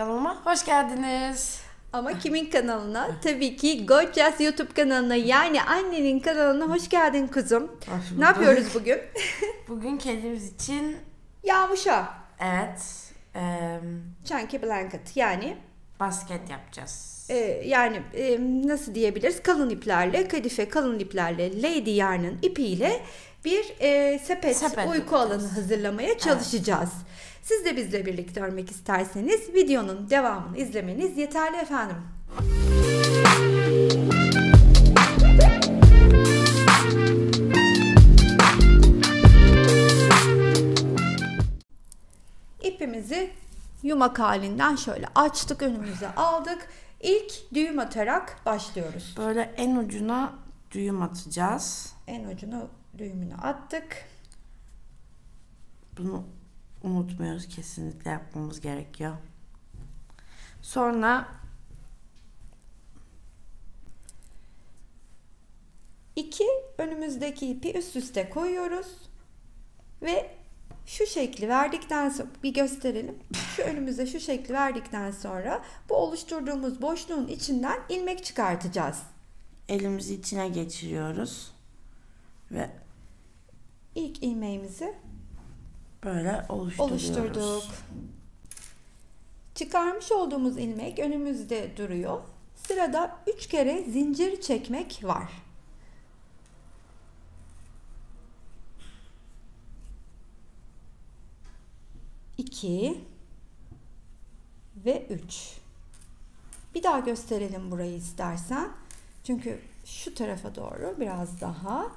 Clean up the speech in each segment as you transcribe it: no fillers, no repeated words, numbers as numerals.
kanalıma hoş geldiniz. Ama kimin kanalına? Tabii ki Gorgeous YouTube kanalına, yani annenin kanalına hoş geldin kuzum. Ne yapıyoruz bugün? Bugün kedimiz için Yağmuşa. evet Chunky blanket, yani basket yapacağız. Nasıl diyebiliriz? Kalın iplerle, kadife kalın iplerle, Lady Yarn'ın ipiyle bir sepet uyku yapacağız. alanı hazırlamaya çalışacağız. Siz de bizle birlikte örmek isterseniz videonun devamını izlemeniz yeterli efendim. İpimizi yumak halinden şöyle açtık, önümüze aldık. İlk düğüm atarak başlıyoruz. Böyle en ucuna düğüm atacağız. En ucunu düğümünü attık. Bunu unutmuyoruz, kesinlikle yapmamız gerekiyor. Sonra iki önümüzdeki ipi üst üste koyuyoruz ve şu şekli verdikten sonra bir gösterelim. Şu önümüze şu şekli verdikten sonra bu oluşturduğumuz boşluğun içinden ilmek çıkartacağız. elimizi içine geçiriyoruz ve İlk ilmeğimizi böyle oluşturduk. Çıkarmış olduğumuz ilmek önümüzde duruyor. Sırada 3 kere zincir çekmek var. İki ve 3. Bir daha gösterelim burayı istersen. Çünkü şu tarafa doğru biraz daha.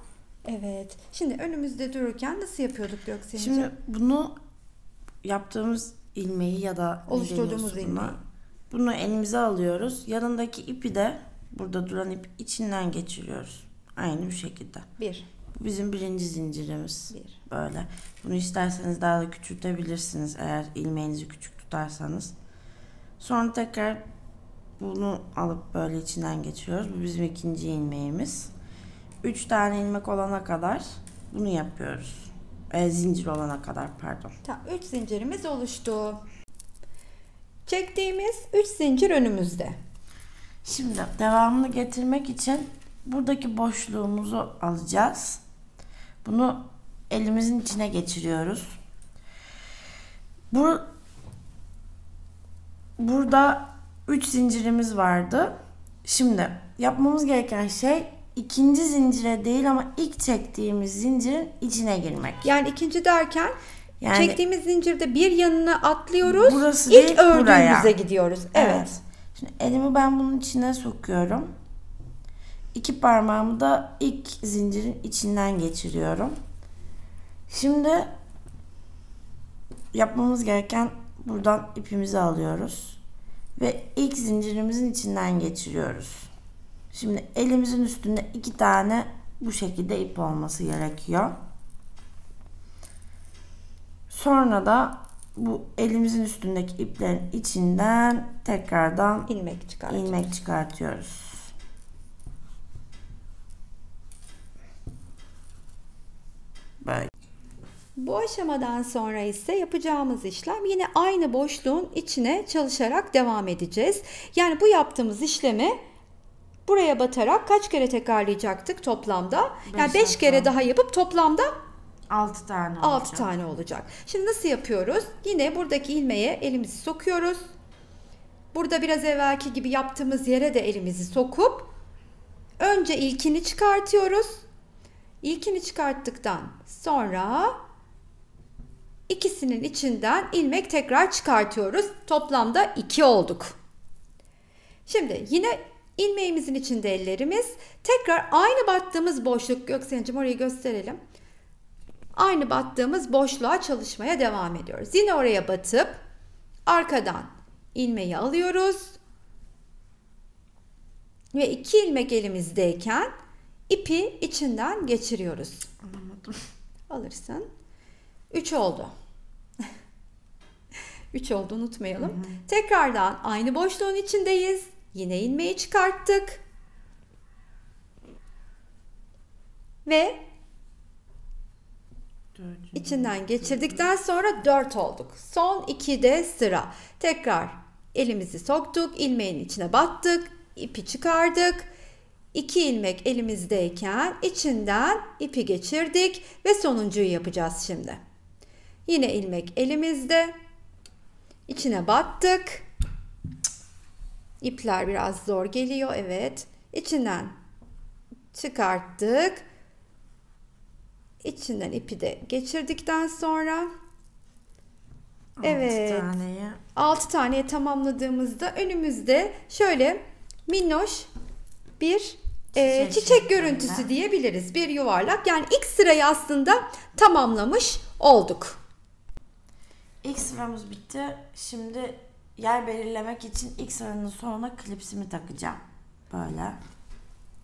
Evet. Şimdi önümüzde dururken nasıl yapıyorduk Göksel'ciğim? Şimdi bunu yaptığımız ilmeği ya da oluşturduğumuz ilmeği. Bunu elimize alıyoruz. Yanındaki ipi de, burada duran ip, içinden geçiriyoruz. Aynı bu şekilde. Bu bizim birinci zincirimiz. Böyle. Bunu isterseniz daha da küçültebilirsiniz eğer ilmeğinizi küçük tutarsanız. Sonra tekrar bunu alıp böyle içinden geçiriyoruz. Bu bizim ikinci ilmeğimiz. 3 tane ilmek olana kadar bunu yapıyoruz. Zincir olana kadar, pardon. Tamam, 3 zincirimiz oluştu. Çektiğimiz 3 zincir önümüzde. Şimdi devamını getirmek için buradaki boşluğumuzu alacağız. Bunu elimizin içine geçiriyoruz. Burada 3 zincirimiz vardı. Şimdi yapmamız gereken şey ikinci zincire değil ama ilk çektiğimiz zincirin içine girmek. Yani ikinci derken çektiğimiz zincirde bir yanına atlıyoruz. Burası ilk değil, ördüğümüze buraya gidiyoruz. Evet. Şimdi elimi ben bunun içine sokuyorum. 2 parmağımı da ilk zincirin içinden geçiriyorum. Şimdi yapmamız gereken, buradan ipimizi alıyoruz ve ilk zincirimizin içinden geçiriyoruz. Şimdi elimizin üstünde 2 tane bu şekilde ip olması gerekiyor. Sonra bu elimizin üstündeki iplerin içinden tekrardan ilmek çıkartıyoruz. Böyle. Bu aşamadan sonra ise yapacağımız işlem yine aynı boşluğun içine çalışarak devam edeceğiz. Yani bu yaptığımız işlemi buraya batarak kaç kere tekrarlayacaktık toplamda? Yani 5 kere daha yapıp toplamda 6 tane olacak. 6 tane olacak. Şimdi nasıl yapıyoruz? Yine buradaki ilmeğe elimizi sokuyoruz. Burada biraz evvelki gibi yaptığımız yere de elimizi sokup önce ilkini çıkartıyoruz. İlkini çıkarttıktan sonra ikisinin içinden ilmek tekrar çıkartıyoruz. Toplamda 2 olduk. Şimdi yine ilmeğimizin içinde ellerimiz. Tekrar aynı battığımız boşluk, Göksel'cim orayı gösterelim. Aynı battığımız boşluğa çalışmaya devam ediyoruz. Yine oraya batıp arkadan ilmeği alıyoruz. Ve 2 ilmek elimizdeyken ipi içinden geçiriyoruz. Anlamadım. Alırsın. 3 oldu. 3 oldu, unutmayalım. Tekrardan aynı boşluğun içindeyiz. Yine ilmeği çıkarttık. Ve içinden geçirdikten sonra 4 olduk. Son 2'de sıra. Tekrar elimizi soktuk, ilmeğin içine battık, ipi çıkardık. 2 ilmek elimizdeyken içinden ipi geçirdik ve sonuncuyu yapacağız şimdi. Yine ilmek elimizde, içine battık. İpler biraz zor geliyor, evet. İçinden çıkarttık. İçinden ipi de geçirdikten sonra, evet, 6 taneye tamamladığımızda önümüzde şöyle minnoş bir çiçek görüntüsü diyebiliriz. Bir yuvarlak. Yani ilk sırayı aslında tamamlamış olduk. İlk sıramız bitti. Şimdi yer belirlemek için ilk sıranın sonuna klipsimi takacağım. Böyle.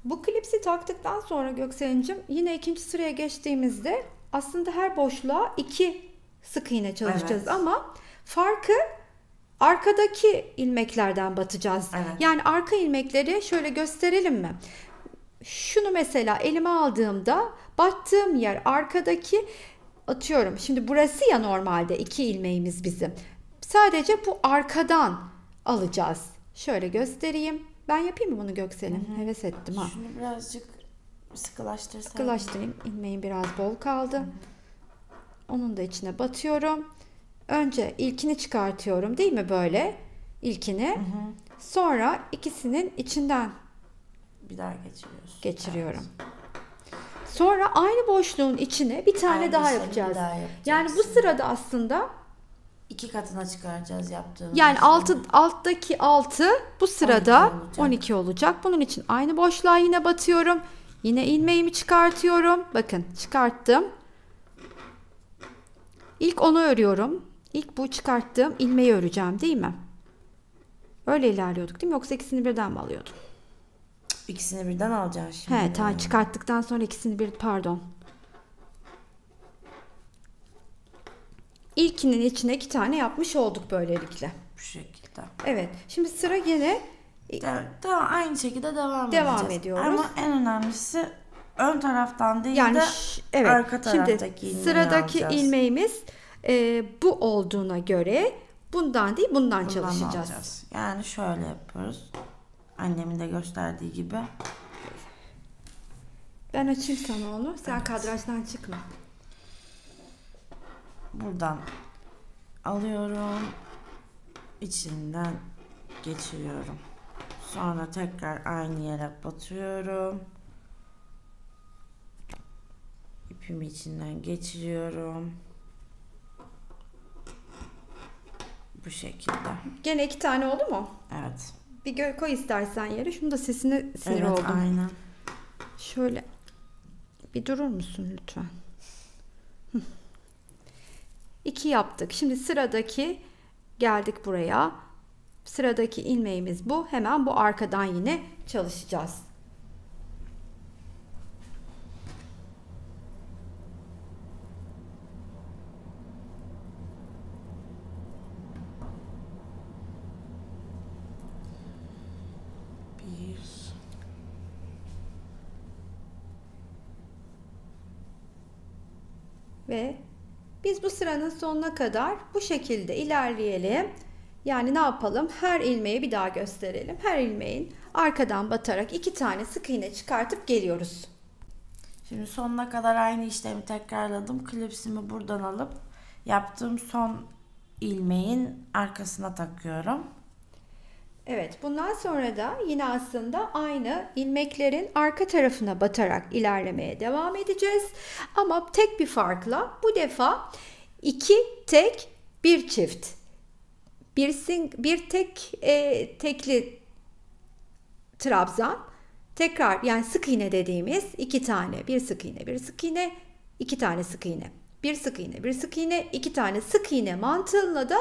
Bu klipsi taktıktan sonra Göksel'cim yine ikinci sıraya geçtiğimizde aslında her boşluğa 2 sık iğne çalışacağız, evet. Ama farkı arkadaki ilmeklerden batacağız. Evet. Yani arka ilmekleri şöyle gösterelim mi? Şunu mesela elime aldığımda battığım yer arkadaki, atıyorum. Şimdi burası ya normalde 2 ilmeğimiz bizim. Sadece bu arkadan alacağız. Şöyle göstereyim. Ben yapayım mı bunu Göksel'im? Heves ettim ha. Şunu birazcık sıkılaştırsam. Sıkılaştırayım. İlmeğim biraz bol kaldı. Hı-hı. Onun da içine batıyorum. Önce ilkini çıkartıyorum değil mi böyle? İlkini. Hı-hı. Sonra ikisinin içinden bir daha geçiriyorum. Evet. Sonra aynı boşluğun içine bir tane daha yapacağız. Yani bu sırada aslında 2 katına çıkaracağız yaptığımız. Yani alttaki 6 bu sırada 12 olacak. Bunun için aynı boşluğa yine batıyorum. Yine ilmeğimi çıkartıyorum. Bakın çıkarttım. İlk onu örüyorum. İlk bu çıkarttığım ilmeği öreceğim değil mi? Öyle ilerliyorduk değil mi? Yoksa ikisini birden mi alıyordum? İkisini birden alacağız şimdi. He, tamam, çıkarttıktan sonra ikisini bir, pardon. İlkinin içine 2 tane yapmış olduk böylelikle. Bu şekilde. Evet. Şimdi sıra yine aynı şekilde devam ediyoruz. Ama en önemlisi ön taraftan değil de evet, arka taraftaki ilmeği sıradaki alacağız. ilmeğimiz bu olduğuna göre bundan değil bundan çalışacağız. Alacağız. Yani şöyle yapıyoruz. Annemin de gösterdiği gibi. Ben açayım sana onu. Sen evet. Kadrajdan çıkma. Buradan alıyorum. İçinden geçiriyorum. Sonra tekrar aynı yere batıyorum. İpimi içinden geçiriyorum. Bu şekilde. Gene 2 tane oldu mu? Evet. Bir koy istersen yere. Şunu da sesine sinir oldum. Evet, aynen. Şöyle bir durur musun lütfen? 2 yaptık. Şimdi sıradaki geldik buraya. Sıradaki ilmeğimiz bu. Hemen bu arkadan yine çalışacağız. Ve biz bu sıranın sonuna kadar bu şekilde ilerleyelim. Yani ne yapalım? Her ilmeği bir daha gösterelim. Her ilmeğin arkadan batarak 2 tane sık iğne çıkartıp geliyoruz. Şimdi sonuna kadar aynı işlemi tekrarladım. Klipsimi buradan alıp yaptığım son ilmeğin arkasına takıyorum. Evet, bundan sonra da yine aslında aynı ilmeklerin arka tarafına batarak ilerlemeye devam edeceğiz. Ama tek bir farkla bu defa 2 tek bir çift. Bir tekli trabzan. Tekrar yani sık iğne dediğimiz 2 tane, bir sık iğne, bir sık iğne, 2 tane sık iğne. Bir sık iğne, bir sık iğne, 2 tane sık iğne mantığıyla da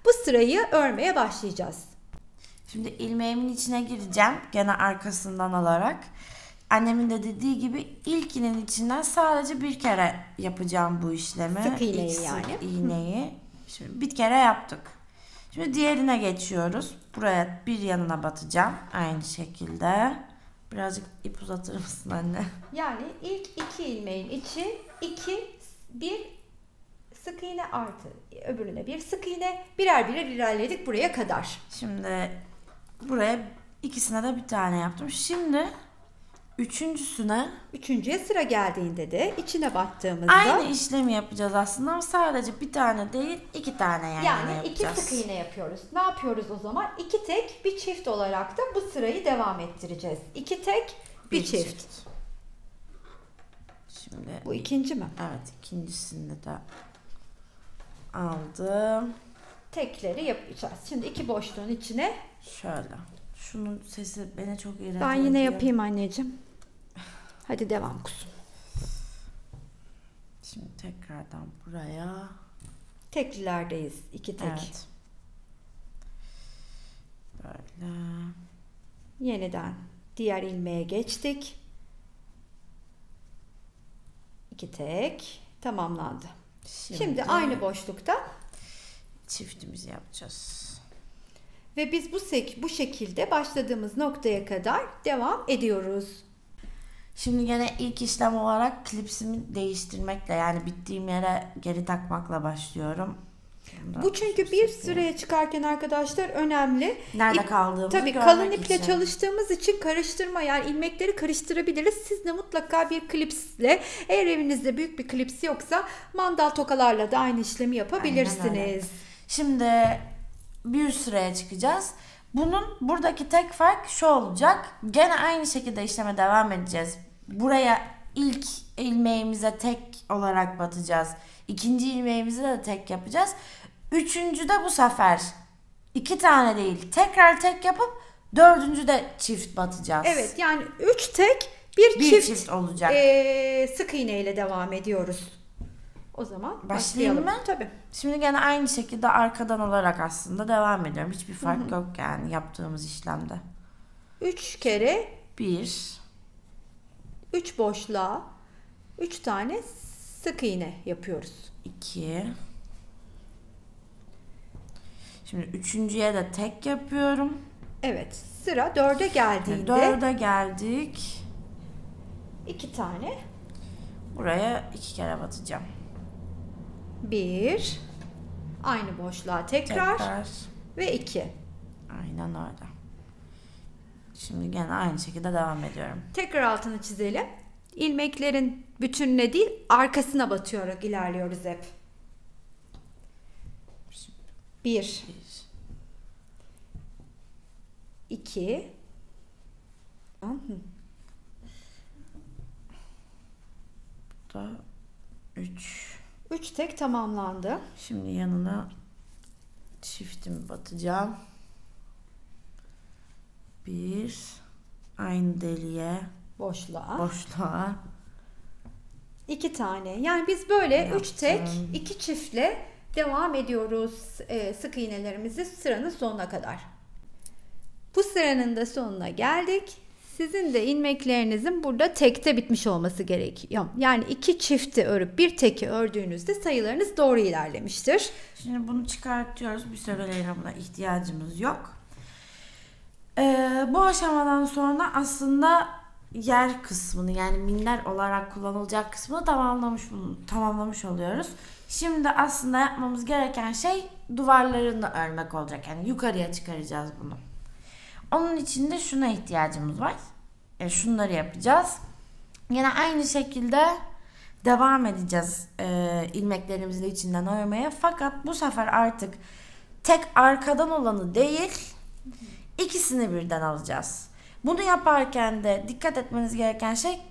bu sırayı örmeye başlayacağız. Şimdi ilmeğimin içine gireceğim. Gene arkasından alarak. Annemin de dediği gibi ilkinin içinden sadece bir kere yapacağım bu işlemi. Sık iğneyi yani. Sık iğneyi. Şimdi bir kere yaptık. Şimdi diğerine geçiyoruz. Buraya bir yanına batacağım. Aynı şekilde. Birazcık ip uzatır mısın anne? Yani ilk 2 ilmeğin içi bir sık iğne artı öbürüne bir sık iğne, birer birer ilerledik buraya kadar. Şimdi buraya ikisine de bir tane yaptım. Şimdi üçüncüye sıra geldiğinde de içine battığımızda aynı işlemi yapacağız aslında ama sadece bir tane değil 2 tane yani yapacağız. 2 sık iğne yapıyoruz. Ne yapıyoruz o zaman? 2 tek bir çift olarak da bu sırayı devam ettireceğiz. 2 tek bir çift. Şimdi bu ikinci mi? Evet, ikincisini de aldım. Tekleri yapacağız. Şimdi 2 boşluğun içine şöyle. Şunun sesi beni çok iğrenç. Ben yine yapayım anneciğim. Hadi devam kuzum. Şimdi tekrardan buraya. Teklilerdeyiz. 2 tek. Evet. Böyle. Yeniden diğer ilmeğe geçtik. 2 tek tamamlandı. Şimdi aynı boşlukta çiftimizi yapacağız. Ve biz bu şekilde başladığımız noktaya kadar devam ediyoruz. Şimdi gene ilk işlem olarak klipsimi değiştirmekle, yani bittiğim yere geri takmakla başlıyorum. Bu çünkü bir sıraya çıkarken arkadaşlar önemli. Nerede kaldığımızı tabii görmek kalın iple için. Çalıştığımız için karıştırma, yani ilmekleri karıştırabiliriz. Siz de mutlaka bir klipsle, eğer evinizde büyük bir klips yoksa mandal tokalarla da aynı işlemi yapabilirsiniz. Şimdi bir sıraya çıkacağız. Bunun buradaki tek fark şu olacak. Gene aynı şekilde işleme devam edeceğiz. Buraya ilk ilmeğimize tek olarak batacağız. İkinci ilmeğimizi de tek yapacağız. Üçüncü de bu sefer 2 tane değil, tekrar tek yapıp dördüncü de çift batacağız. Evet, yani 3 tek bir çift olacak. Sık iğne ile devam ediyoruz. O zaman başlayalım mı? Tabii. Şimdi gene aynı şekilde arkadan olarak aslında devam ediyorum. Hiçbir fark yok yani yaptığımız işlemde. 3 kere 1 3 boşluğa 3 tane sık iğne yapıyoruz. 2 Şimdi üçüncüye de tek yapıyorum. Evet, sıra 4'e geldiğinde 4'e geldik. 2 tane. Buraya 2 kere batacağım. 1 aynı boşluğa tekrar. Ve 2. Aynen öyle. Şimdi gene aynı şekilde devam ediyorum. Tekrar altını çizelim. İlmeklerin bütününe değil, arkasına batarak ilerliyoruz hep. 1 2 da 3 tek tamamlandı. Şimdi yanına çiftimi batacağım. 1 aynı deliğe, boşluğa 2 tane. Yani biz böyle 3 tek 2 çiftle devam ediyoruz sık iğnelerimizi sıranın sonuna kadar. Bu sıranın da sonuna geldik. Sizin de ilmeklerinizin burada tekte bitmiş olması gerekiyor. Yani 2 çifti örüp bir teki ördüğünüzde sayılarınız doğru ilerlemiştir. Şimdi bunu çıkartıyoruz. Bir süreliğine buna ihtiyacımız yok. Bu aşamadan sonra aslında yer kısmını, yani minder olarak kullanılacak kısmını tamamlamış oluyoruz. Şimdi aslında yapmamız gereken şey duvarlarını örmek olacak. Yani yukarıya çıkaracağız bunu. Onun için de şuna ihtiyacımız var. Şunları yapacağız. Yine aynı şekilde devam edeceğiz ilmeklerimizi içinden örmeye. Fakat bu sefer artık tek arkadan olanı değil, ikisini birden alacağız. Bunu yaparken de dikkat etmeniz gereken şey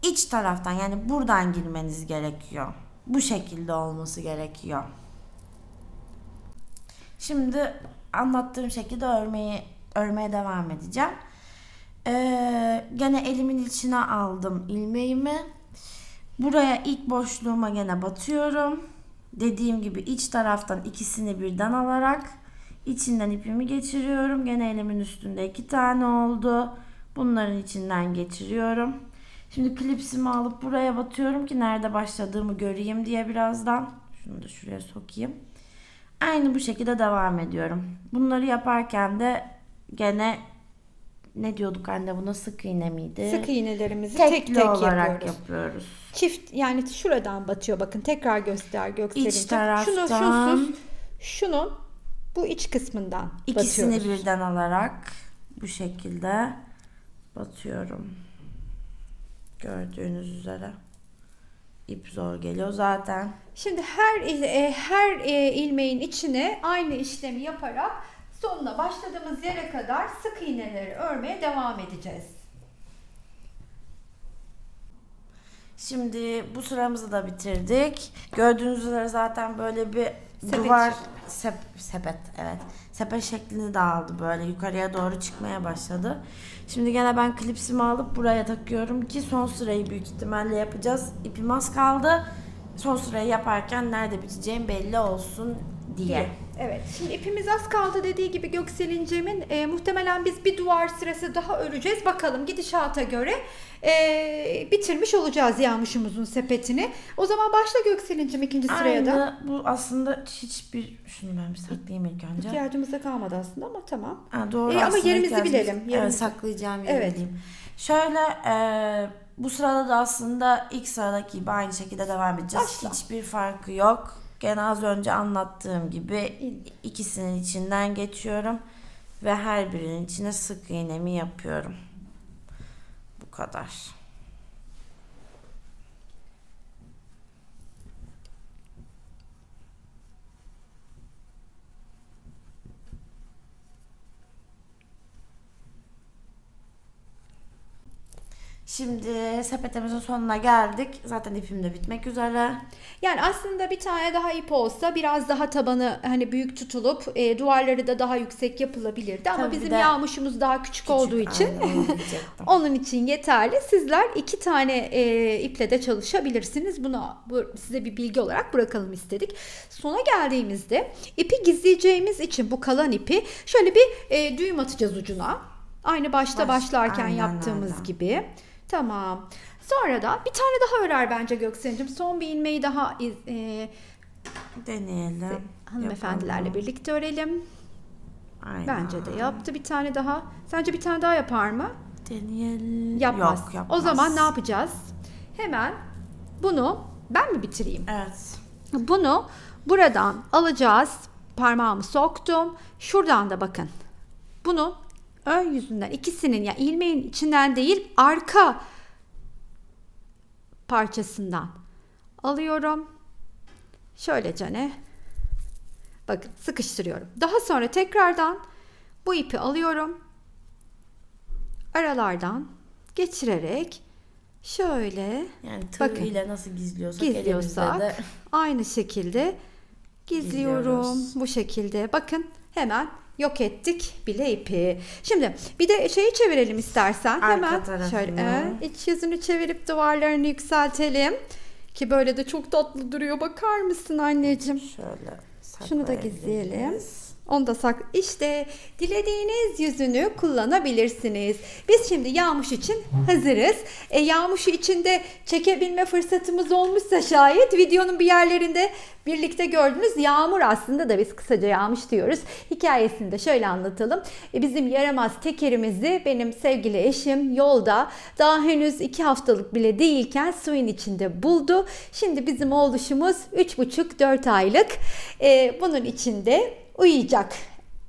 iç taraftan, yani buradan girmeniz gerekiyor. Bu şekilde olması gerekiyor. Şimdi anlattığım şekilde örmeye devam edeceğim. Gene elimin içine aldım ilmeğimi. Buraya ilk boşluğuma gene batıyorum. Dediğim gibi iç taraftan ikisini birden alarak içinden ipimi geçiriyorum. Gene elimin üstünde 2 tane oldu. Bunların içinden geçiriyorum. Şimdi klipsimi alıp buraya batıyorum ki nerede başladığımı göreyim diye birazdan. Şunu da şuraya sokayım. Aynı bu şekilde devam ediyorum. Bunları yaparken de gene ne diyorduk anne, buna sık iğne miydi? Sık iğnelerimizi tek tek olarak yapıyoruz. Çift, yani şuradan batıyor, bakın tekrar göster Göksel'in. İç taraftan. Şunun bu iç kısmından İkisini batıyoruz. birden alarak bu şekilde batıyorum. Gördüğünüz üzere. İp zor geliyor zaten. Şimdi her ilmeğin içine aynı işlemi yaparak sonuna başladığımız yere kadar sık iğneleri örmeye devam edeceğiz. Şimdi bu sıramızı da bitirdik. Gördüğünüz üzere zaten böyle bir sepet evet. Sepet şeklini de aldı, böyle yukarıya doğru çıkmaya başladı. Şimdi gene ben klipsimi alıp buraya takıyorum ki son sırayı büyük ihtimalle yapacağız. İpim az kaldı. Son sırayı yaparken nerede biteceğim belli olsun diye. Evet, şimdi ipimiz az kaldı dediği gibi Gökselin'cimin, muhtemelen biz bir duvar sırası daha öreceğiz. Bakalım gidişata göre bitirmiş olacağız yağmuşumuzun sepetini. O zaman başla Gökselin'cim ikinci sıraya da. Bu aslında şunu ben bir saklayayım ilk önce. İhtiyacımıza kalmadı aslında ama tamam. Doğru, ama yerimizi bilelim. Evet, saklayacağım yeri bileyim. Şöyle bu sırada da aslında ilk sıradaki gibi aynı şekilde devam edeceğiz. Başla. Hiçbir farkı yok. Gene az önce anlattığım gibi ikisinin içinden geçiyorum ve her birinin içine sık iğnemi yapıyorum. Bu kadar. Şimdi sepetimizin sonuna geldik. Zaten ipim de bitmek üzere. Yani aslında bir tane daha ip olsa biraz daha tabanı hani büyük tutulup duvarları da daha yüksek yapılabilirdi. Ama Tabii bizim yağmuşumuz daha küçük olduğu için onun için yeterli. Sizler 2 tane iple de çalışabilirsiniz. Bu size bir bilgi olarak bırakalım istedik. Sona geldiğimizde ipi gizleyeceğimiz için bu kalan ipi şöyle bir düğüm atacağız ucuna. Aynı başlarken yaptığımız gibi. Tamam. Sonra da bir tane daha örer bence Göksel'cim. Son bir ilmeği daha deneyelim. Hanımefendilerle birlikte örelim. Aynen. Bence de yaptı bir tane daha. Sence bir tane daha yapar mı? Deneyelim. Yapmaz. Yok, yapmaz. O zaman ne yapacağız? Hemen bunu ben mi bitireyim? Evet. Bunu buradan alacağız. Parmağımı soktum. Şuradan da bakın. Bunu ön yüzünden ikisinin, yani ilmeğin içinden değil arka parçasından alıyorum. Şöylece bakın sıkıştırıyorum. Daha sonra tekrardan bu ipi alıyorum. Aralardan geçirerek şöyle, yani tığ ile nasıl gizliyorsak de aynı şekilde gizliyorum. Bu şekilde bakın, hemen yok ettik bile ipi. Şimdi bir de şeyi çevirelim istersen. Arka hemen tarafını. şöyle iç yüzünü çevirip duvarlarını yükseltelim. Ki böyle de çok tatlı duruyor. Bakar mısın anneciğim? Şöyle şunu da gizleyelim. Onu da İşte dilediğiniz yüzünü kullanabilirsiniz. Biz şimdi yağmuş için hazırız. Yağmuşu içinde çekebilme fırsatımız olmuşsa şayet videonun bir yerlerinde birlikte gördünüz. Yağmur aslında da biz kısaca yağmış diyoruz. Hikayesini de şöyle anlatalım. Bizim yaramaz tekerimizi benim sevgili eşim yolda daha henüz 2 haftalık bile değilken suyun içinde buldu. Şimdi bizim oğluşumuz 3,5-4 aylık. Bunun içinde uyuyacak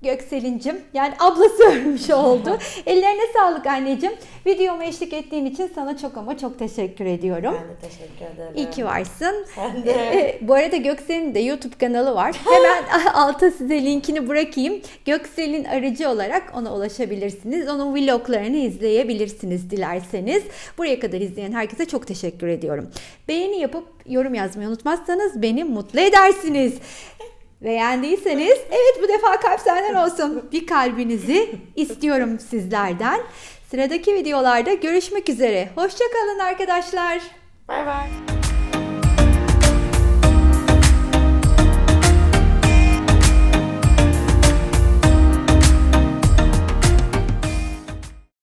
Gökselin'cim. Yani ablası örmüş oldu. Ellerine sağlık anneciğim. Videoma eşlik ettiğin için sana çok ama çok teşekkür ediyorum. Ben de teşekkür ederim. İyi ki varsın. Sen de. Bu arada Göksel'in de YouTube kanalı var. Hemen alta size linkini bırakayım. Göksel'in aracı olarak ona ulaşabilirsiniz. Onun vloglarını izleyebilirsiniz dilerseniz. Buraya kadar izleyen herkese çok teşekkür ediyorum. Beğeni yapıp yorum yazmayı unutmazsanız beni mutlu edersiniz. Beğendiyseniz evet, bu defa kalp senden olsun. Bir kalbinizi istiyorum sizlerden. Sıradaki videolarda görüşmek üzere. Hoşça kalın arkadaşlar. Bay bay.